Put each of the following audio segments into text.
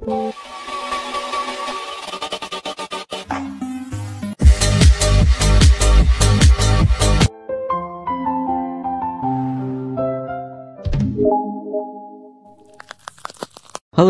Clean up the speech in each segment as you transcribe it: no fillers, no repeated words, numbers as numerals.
Halo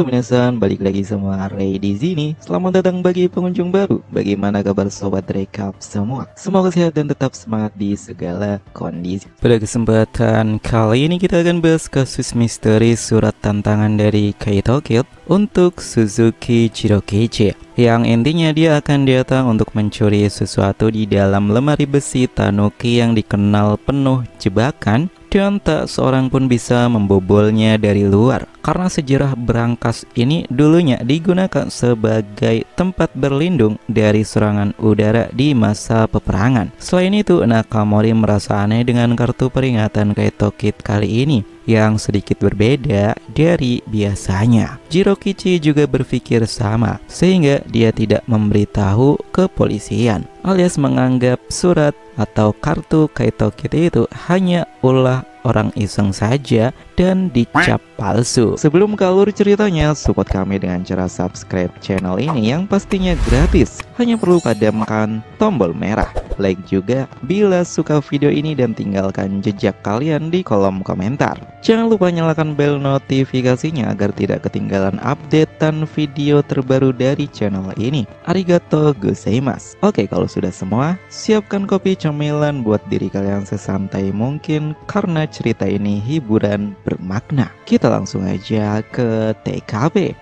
minasan, balik lagi sama Ray di sini. Selamat datang bagi pengunjung baru. Bagaimana kabar sobat Recap semua? Semoga sehat dan tetap semangat di segala kondisi. Pada kesempatan kali ini kita akan bahas kasus misteri surat tantangan dari Kaito Kid untuk Suzuki Jirokichi, yang intinya dia akan datang untuk mencuri sesuatu di dalam lemari besi Tanuki yang dikenal penuh jebakan dan tak seorang pun bisa membobolnya dari luar. Karena sejarah berangkas ini dulunya digunakan sebagai tempat berlindung dari serangan udara di masa peperangan. Selain itu, Nakamori merasa aneh dengan kartu peringatan Kaito Kid kali ini yang sedikit berbeda dari biasanya. Jirokichi juga berpikir sama, sehingga dia tidak memberitahu kepolisian, alias menganggap surat atau kartu Kaito Kid itu hanya ulah orang iseng saja dan dicap palsu. Sebelum ke alur ceritanya, support kami dengan cara subscribe channel ini yang pastinya gratis. Hanya perlu padamkan tombol merah, like juga bila suka video ini, dan tinggalkan jejak kalian di kolom komentar. Jangan lupa nyalakan bel notifikasinya agar tidak ketinggalan updatean video terbaru dari channel ini. Arigato gozaimasu. Oke, kalau sudah semua, siapkan kopi cemilan buat diri kalian sesantai mungkin karena cerita ini hiburan bermakna. Kita langsung aja ke TKP.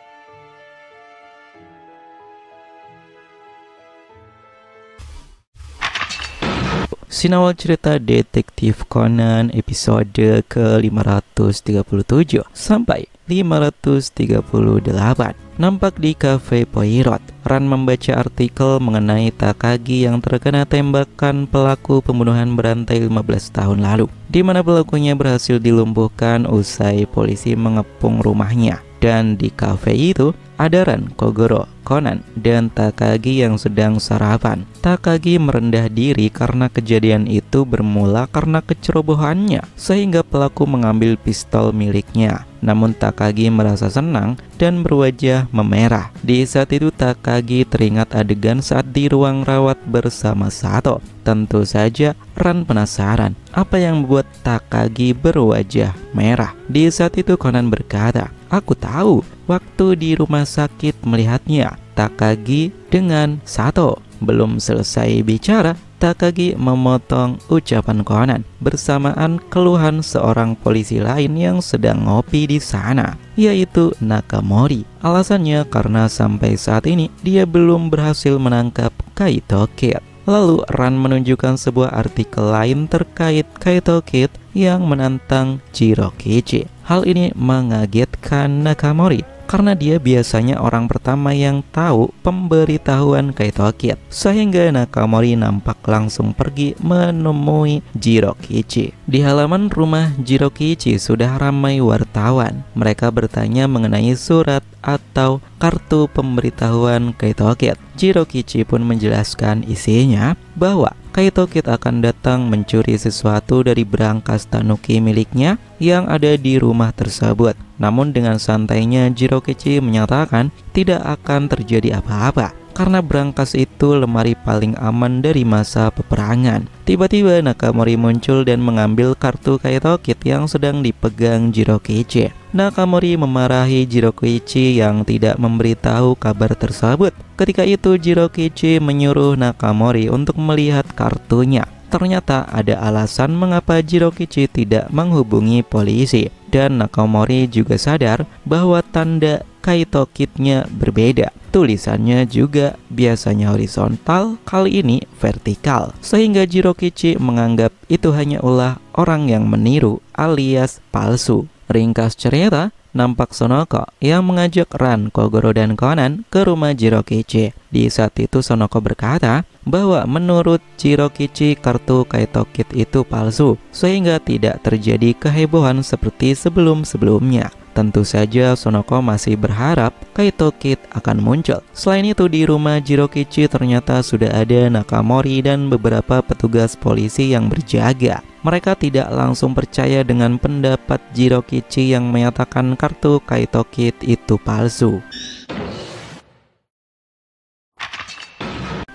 Sinawal cerita Detektif Conan episode ke-537 sampai 538. Nampak di Cafe Poirot, Ran membaca artikel mengenai Takagi yang terkena tembakan pelaku pembunuhan berantai 15 tahun lalu, di mana pelakunya berhasil dilumpuhkan usai polisi mengepung rumahnya. Dan di kafe itu ada Ran, Kogoro, Conan, dan Takagi yang sedang sarapan. Takagi merendah diri karena kejadian itu bermula karena kecerobohannya, sehingga pelaku mengambil pistol miliknya. Namun Takagi merasa senang dan berwajah memerah. Di saat itu Takagi teringat adegan saat di ruang rawat bersama Sato. Tentu saja Ran penasaran apa yang membuat Takagi berwajah merah. Di saat itu Conan berkata, "Aku tahu, waktu di rumah sakit melihatnya." Takagi dengan Sato belum selesai bicara, Takagi memotong ucapan Conan bersamaan keluhan seorang polisi lain yang sedang ngopi di sana, yaitu Nakamori. Alasannya karena sampai saat ini dia belum berhasil menangkap Kaito Kid. Lalu Ran menunjukkan sebuah artikel lain terkait Kaito Kid yang menantang Jirokichi. Hal ini mengagetkan Nakamori karena dia biasanya orang pertama yang tahu pemberitahuan Kaito Kid, sehingga Nakamori nampak langsung pergi menemui Jirokichi. Di halaman rumah Jirokichi sudah ramai wartawan. Mereka bertanya mengenai surat atau kartu pemberitahuan Kaito Kid. Jirokichi pun menjelaskan isinya bahwa Kaito Kid akan datang mencuri sesuatu dari berangkas Tanuki miliknya yang ada di rumah tersebut. Namun dengan santainya Jirokichi menyatakan tidak akan terjadi apa-apa karena berangkas itu lemari paling aman dari masa peperangan. Tiba-tiba Nakamori muncul dan mengambil kartu Kaito Kid yang sedang dipegang Jirokichi. Nakamori memarahi Jirokichi yang tidak memberitahu kabar tersebut. Ketika itu Jirokichi menyuruh Nakamori untuk melihat kartunya. Ternyata ada alasan mengapa Jirokichi tidak menghubungi polisi, dan Nakamori juga sadar bahwa tanda Kaito Kid-nya berbeda. Tulisannya juga biasanya horizontal, kali ini vertikal, sehingga Jirokichi menganggap itu hanya ulah orang yang meniru alias palsu. Ringkas cerita, nampak Sonoko yang mengajak Ran, Kogoro, dan Conan ke rumah Jirokichi. Di saat itu Sonoko berkata bahwa menurut Jirokichi kartu Kaito Kid itu palsu, sehingga tidak terjadi kehebohan seperti sebelum-sebelumnya. Tentu saja Sonoko masih berharap Kaito Kid akan muncul. Selain itu di rumah Jirokichi ternyata sudah ada Nakamori dan beberapa petugas polisi yang berjaga. Mereka tidak langsung percaya dengan pendapat Jirokichi yang menyatakan kartu Kaito Kid itu palsu.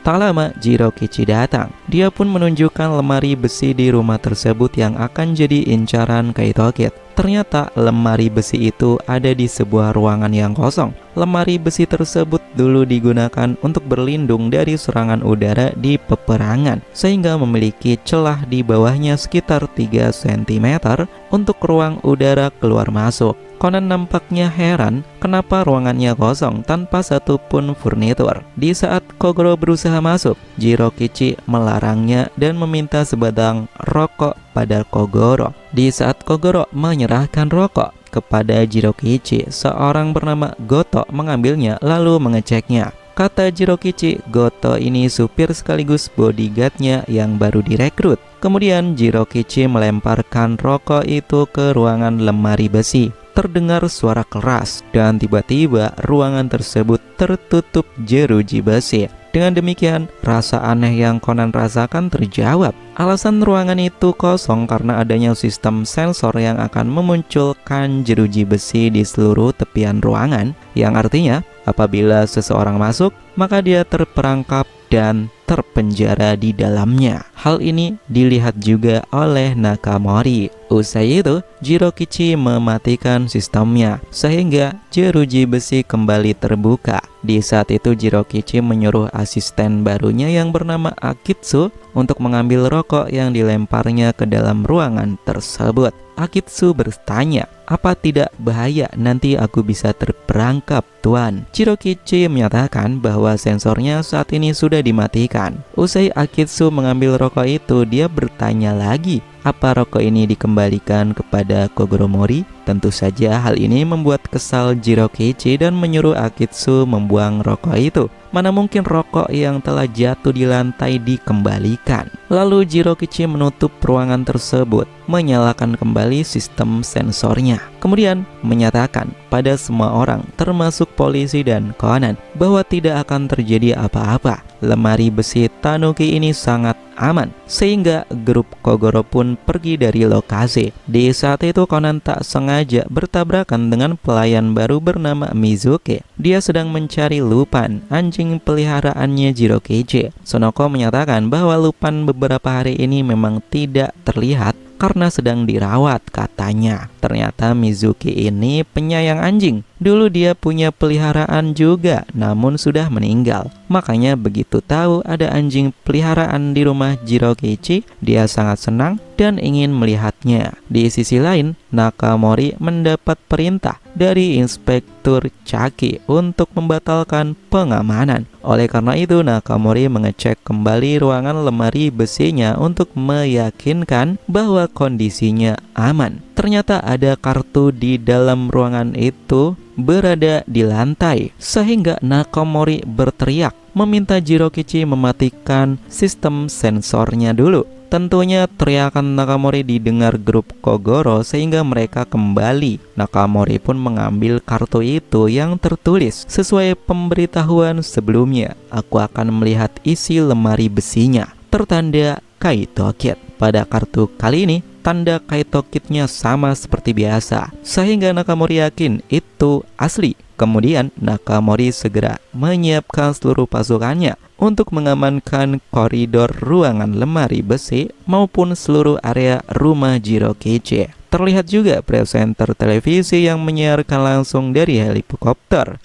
Tak lama Jirokichi datang. Dia pun menunjukkan lemari besi di rumah tersebut yang akan jadi incaran Kaito Kid. Ternyata lemari besi itu ada di sebuah ruangan yang kosong. Lemari besi tersebut dulu digunakan untuk berlindung dari serangan udara di peperangan, sehingga memiliki celah di bawahnya sekitar 3 cm untuk ruang udara keluar masuk. Conan nampaknya heran kenapa ruangannya kosong tanpa satupun furnitur. Di saat Kogoro berusaha masuk, Jirokichi melarangnya dan meminta sebatang rokok pada Kogoro. Di saat Kogoro menyerahkan rokok kepada Jirokichi, seorang bernama Goto mengambilnya lalu mengeceknya. Kata Jirokichi, Goto ini supir sekaligus bodyguardnya yang baru direkrut. Kemudian Jirokichi melemparkan rokok itu ke ruangan lemari besi. Terdengar suara keras dan tiba-tiba ruangan tersebut tertutup jeruji besi. Dengan demikian, rasa aneh yang Conan rasakan terjawab. Alasan ruangan itu kosong karena adanya sistem sensor yang akan memunculkan jeruji besi di seluruh tepian ruangan, yang artinya apabila seseorang masuk, maka dia terperangkap dan terpenjara di dalamnya. Hal ini dilihat juga oleh Nakamori. Usai itu, Jirokichi mematikan sistemnya sehingga jeruji besi kembali terbuka. Di saat itu Jirokichi menyuruh asisten barunya yang bernama Akitsu untuk mengambil rokok yang dilemparnya ke dalam ruangan tersebut. Akitsu bertanya, "Apa tidak bahaya nanti aku bisa terperangkap, Tuan?" Jirokichi menyatakan bahwa sensornya saat ini sudah dimatikan. Usai Akitsu mengambil rokok itu, dia bertanya lagi, apa rokok ini dikembalikan kepada Kogoro Mori? Tentu saja hal ini membuat kesal Jirokichi dan menyuruh Akitsu membuang rokok itu. Mana mungkin rokok yang telah jatuh di lantai dikembalikan. Lalu Jirokichi menutup ruangan tersebut, menyalakan kembali sistem sensornya. Kemudian menyatakan pada semua orang, termasuk polisi dan Conan, bahwa tidak akan terjadi apa-apa. Lemari besi Tanuki ini sangat aman, sehingga grup Kogoro pun pergi dari lokasi. Di saat itu Conan tak sengaja bertabrakan dengan pelayan baru bernama Mizuki. Dia sedang mencari Lupan, anjing peliharaannya Jirokichi. Sonoko menyatakan bahwa Lupan beberapa hari ini memang tidak terlihat karena sedang dirawat katanya. Ternyata Mizuki ini penyayang anjing. Dulu dia punya peliharaan juga, namun sudah meninggal. Makanya begitu tahu ada anjing peliharaan di rumah Jirokichi, dia sangat senang dan ingin melihatnya. Di sisi lain, Nakamori mendapat perintah dari Inspektur Chaki untuk membatalkan pengamanan. Oleh karena itu, Nakamori mengecek kembali ruangan lemari besinya untuk meyakinkan bahwa kondisinya aman. Ternyata ada kartu di dalam ruangan itu berada di lantai, sehingga Nakamori berteriak meminta Jirokichi mematikan sistem sensornya dulu. Tentunya teriakan Nakamori didengar grup Kogoro sehingga mereka kembali. Nakamori pun mengambil kartu itu yang tertulis sesuai pemberitahuan sebelumnya, "Aku akan melihat isi lemari besinya," tertanda Kaito Kid. Pada kartu kali ini, tanda Kaito Kid-nya sama seperti biasa, sehingga Nakamori yakin itu asli. Kemudian Nakamori segera menyiapkan seluruh pasukannya untuk mengamankan koridor ruangan lemari besi maupun seluruh area rumah Jirokichi. Terlihat juga presenter televisi yang menyiarkan langsung dari helikopter.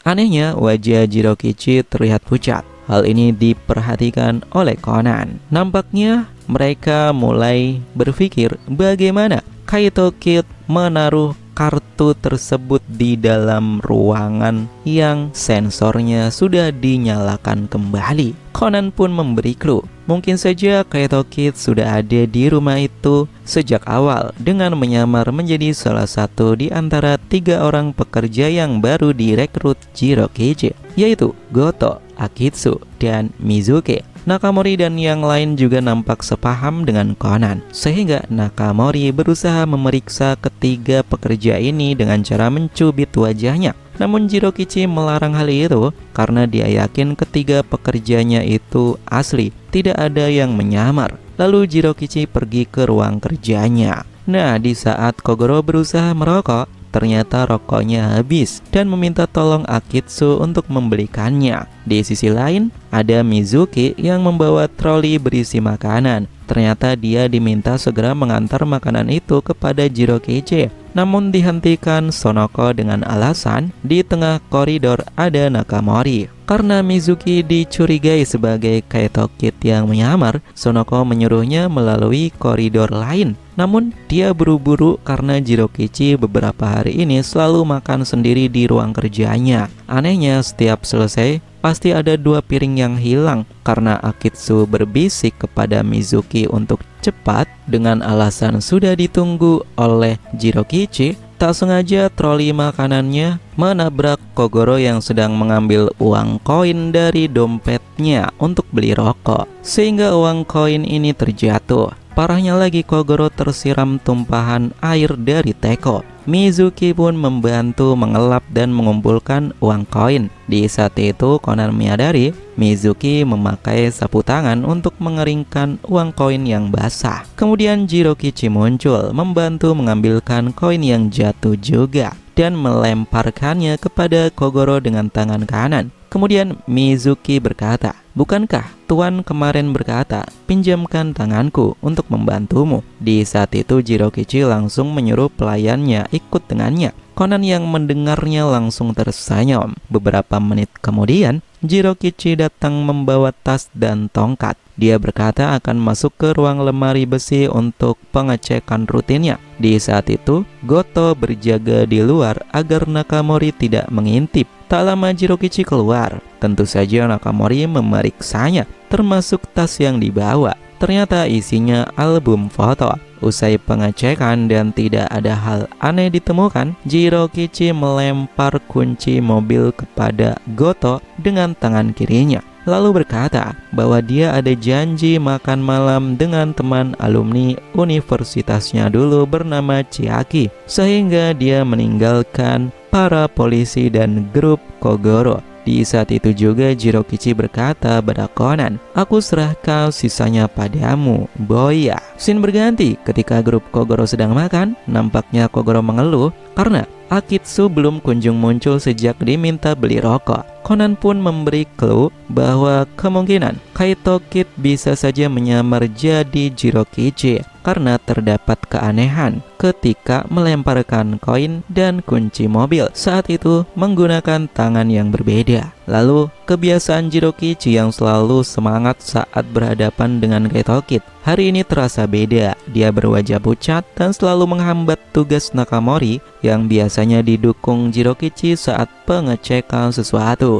Anehnya, wajah Jirokichi terlihat pucat. Hal ini diperhatikan oleh Conan. Nampaknya mereka mulai berpikir bagaimana Kaito Kid menaruh kartu tersebut di dalam ruangan yang sensornya sudah dinyalakan kembali. Conan pun memberi clue. Mungkin saja Kaito Kid sudah ada di rumah itu sejak awal dengan menyamar menjadi salah satu di antara 3 orang pekerja yang baru direkrut Jirokichi, yaitu Goto, Akitsu, dan Mizuki. Nakamori dan yang lain juga nampak sepaham dengan Conan, sehingga Nakamori berusaha memeriksa ketiga pekerja ini dengan cara mencubit wajahnya. Namun Jirokichi melarang hal itu karena dia yakin ketiga pekerjanya itu asli, tidak ada yang menyamar. Lalu Jirokichi pergi ke ruang kerjanya. Nah, di saat Kogoro berusaha merokok, ternyata rokoknya habis dan meminta tolong Akitsu untuk membelikannya. Di sisi lain, ada Mizuki yang membawa troli berisi makanan. Ternyata dia diminta segera mengantar makanan itu kepada Jirokichi. Namun dihentikan Sonoko dengan alasan di tengah koridor ada Nakamori. Karena Mizuki dicurigai sebagai Kaito Kid yang menyamar, Sonoko menyuruhnya melalui koridor lain. Namun dia buru-buru karena Jirokichi beberapa hari ini selalu makan sendiri di ruang kerjanya. Anehnya, setiap selesai pasti ada 2 piring yang hilang karena Akitsu berbisik kepada Mizuki untuk cepat dengan alasan sudah ditunggu oleh Jirokichi. Tak sengaja troli makanannya menabrak Kogoro yang sedang mengambil uang koin dari dompetnya untuk beli rokok, sehingga uang koin ini terjatuh. Parahnya lagi, Kogoro tersiram tumpahan air dari teko. Mizuki pun membantu mengelap dan mengumpulkan uang koin. Di saat itu Conan menyadari Mizuki memakai sapu tangan untuk mengeringkan uang koin yang basah. Kemudian Jirokichi muncul membantu mengambilkan koin yang jatuh juga dan melemparkannya kepada Kogoro dengan tangan kanan. Kemudian Mizuki berkata, "Bukankah Tuan kemarin berkata, pinjamkan tanganku untuk membantumu?" Di saat itu Jirokichi langsung menyuruh pelayannya ikut dengannya. Conan yang mendengarnya langsung tersenyum. Beberapa menit kemudian Jirokichi datang membawa tas dan tongkat. Dia berkata akan masuk ke ruang lemari besi untuk pengecekan rutinnya. Di saat itu Goto berjaga di luar agar Nakamori tidak mengintip. Tak lama Jirokichi keluar. Tentu saja Nakamori memeriksanya, termasuk tas yang dibawa. Ternyata isinya album foto. Usai pengecekan dan tidak ada hal aneh ditemukan, Jirokichi melempar kunci mobil kepada Goto dengan tangan kirinya, lalu berkata bahwa dia ada janji makan malam dengan teman alumni universitasnya dulu bernama Chiaki, sehingga dia meninggalkan para polisi dan grup Kogoro. Di saat itu juga Jirokichi berkata pada Conan, "Aku serahkan sisanya padamu, Boya." Scene berganti ketika grup Kogoro sedang makan. Nampaknya Kogoro mengeluh karena Akitsu belum kunjung muncul sejak diminta beli rokok. Conan pun memberi clue bahwa kemungkinan Kaito Kid bisa saja menyamar jadi Jirokichi karena terdapat keanehan ketika melemparkan koin dan kunci mobil saat itu menggunakan tangan yang berbeda. Lalu kebiasaan Jirokichi yang selalu semangat saat berhadapan dengan Kaito Kid hari ini terasa beda. Dia berwajah pucat dan selalu menghambat tugas Nakamori yang biasanya didukung Jirokichi saat pengecekan sesuatu.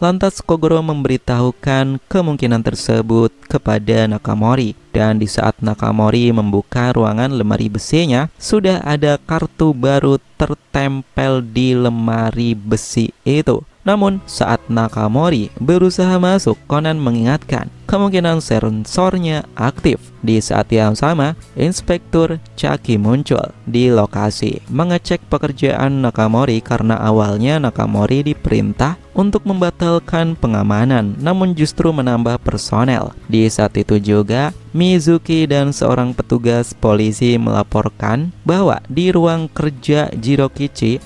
Lantas Kogoro memberitahukan kemungkinan tersebut kepada Nakamori. Dan di saat Nakamori membuka ruangan lemari besinya, sudah ada kartu baru tertempel di lemari besi itu. Namun saat Nakamori berusaha masuk, Conan mengingatkan kemungkinan sensornya aktif. Di saat yang sama, Inspektur Chaki muncul di lokasi mengecek pekerjaan Nakamori karena awalnya Nakamori diperintah untuk membatalkan pengamanan, namun justru menambah personel. Di saat itu juga Mizuki dan seorang petugas polisi melaporkan bahwa di ruang kerja Jirokichi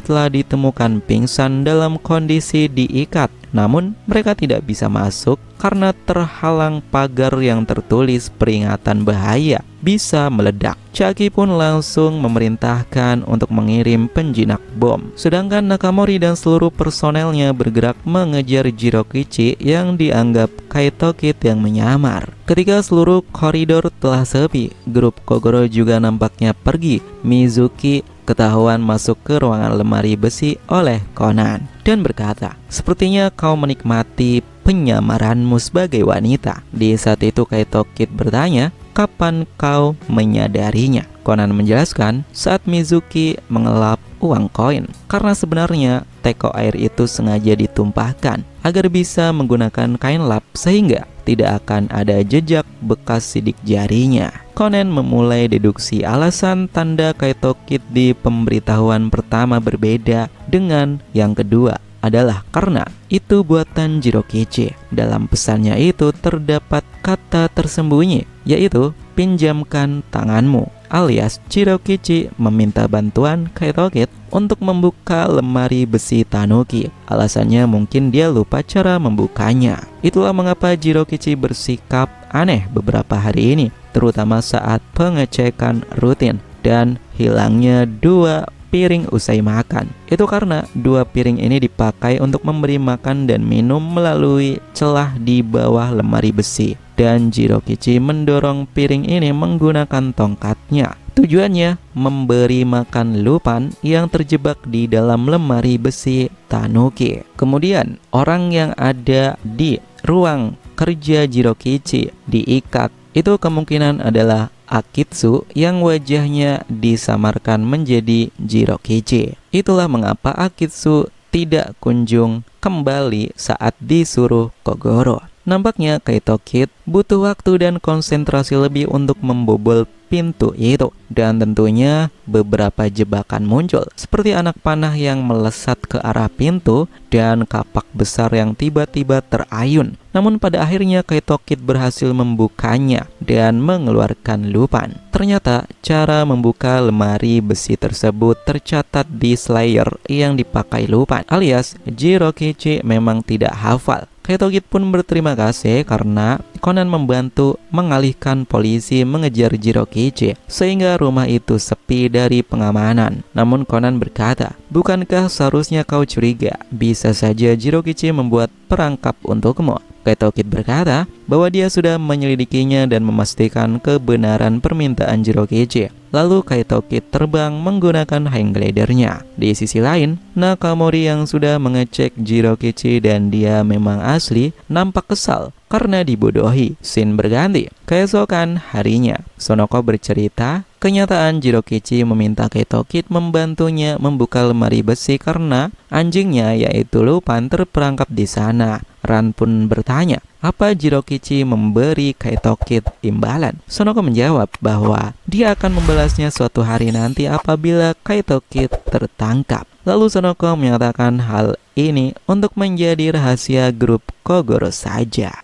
telah ditemukan pingsan dalam kondisi diikat. Namun mereka tidak bisa masuk karena terhalang pagar yang tertulis peringatan bahaya bisa meledak. Chaki pun langsung memerintahkan untuk mengirim penjinak bom. Sedangkan Nakamori dan seluruh personelnya bergerak mengejar Jirokichi yang dianggap Kaito Kid yang menyamar. Ketika seluruh koridor telah sepi, grup Kogoro juga nampaknya pergi. Mizuki ketahuan masuk ke ruangan lemari besi oleh Conan dan berkata, "Sepertinya kau menikmati penyamaranmu sebagai wanita." Di saat itu Kaito Kid bertanya, "Kapan kau menyadarinya?" Conan menjelaskan saat Mizuki mengelap uang koin, karena sebenarnya teko air itu sengaja ditumpahkan agar bisa menggunakan kain lap sehingga tidak akan ada jejak bekas sidik jarinya. Conan memulai deduksi alasan tanda Kaito Kid di pemberitahuan pertama berbeda dengan yang kedua adalah karena itu buatan Jirokichi. Dalam pesannya itu terdapat kata tersembunyi, yaitu pinjamkan tanganmu. Alias Jirokichi meminta bantuan Kaitokid untuk membuka lemari besi tanuki. Alasannya mungkin dia lupa cara membukanya. Itulah mengapa Jirokichi bersikap aneh beberapa hari ini, terutama saat pengecekan rutin dan hilangnya 2 piring usai makan. Itu karena 2 piring ini dipakai untuk memberi makan dan minum melalui celah di bawah lemari besi, dan Jirokichi mendorong piring ini menggunakan tongkatnya. Tujuannya memberi makan Lupin yang terjebak di dalam lemari besi tanuki. Kemudian orang yang ada di ruang kerja Jirokichi diikat. Itu kemungkinan adalah Akitsu yang wajahnya disamarkan menjadi Jirokichi. Itulah mengapa Akitsu tidak kunjung kembali saat disuruh Kogoro. Nampaknya Kaitokid butuh waktu dan konsentrasi lebih untuk membobol pintu itu, dan tentunya beberapa jebakan muncul, seperti anak panah yang melesat ke arah pintu dan kapak besar yang tiba-tiba terayun. Namun pada akhirnya Kaitokid berhasil membukanya dan mengeluarkan Lupin. Ternyata cara membuka lemari besi tersebut tercatat di slayer yang dipakai Lupin, alias Jirokichi memang tidak hafal. Kaitokid pun berterima kasih karena Conan membantu mengalihkan polisi mengejar Jirokichi sehingga rumah itu sepi dari pengamanan. Namun Conan berkata, "Bukankah seharusnya kau curiga? Bisa saja Jirokichi membuat perangkap untukmu." Kaitokid berkata bahwa dia sudah menyelidikinya dan memastikan kebenaran permintaan Jirokichi. Lalu Kaitokid terbang menggunakan hang glidernya. Di sisi lain, Nakamori yang sudah mengecek Jirokichi dan dia memang asli nampak kesal karena dibodohi. Scene berganti. Keesokan harinya, Sonoko bercerita kenyataan Jirokichi meminta Kaitokid membantunya membuka lemari besi karena anjingnya yaitu Lupin terperangkap di sana. Ran pun bertanya, apa Jirokichi memberi Kaitokid imbalan? Sonoko menjawab bahwa dia akan membalasnya suatu hari nanti apabila Kaitokid tertangkap. Lalu Sonoko menyatakan hal ini untuk menjadi rahasia grup Kogoro saja.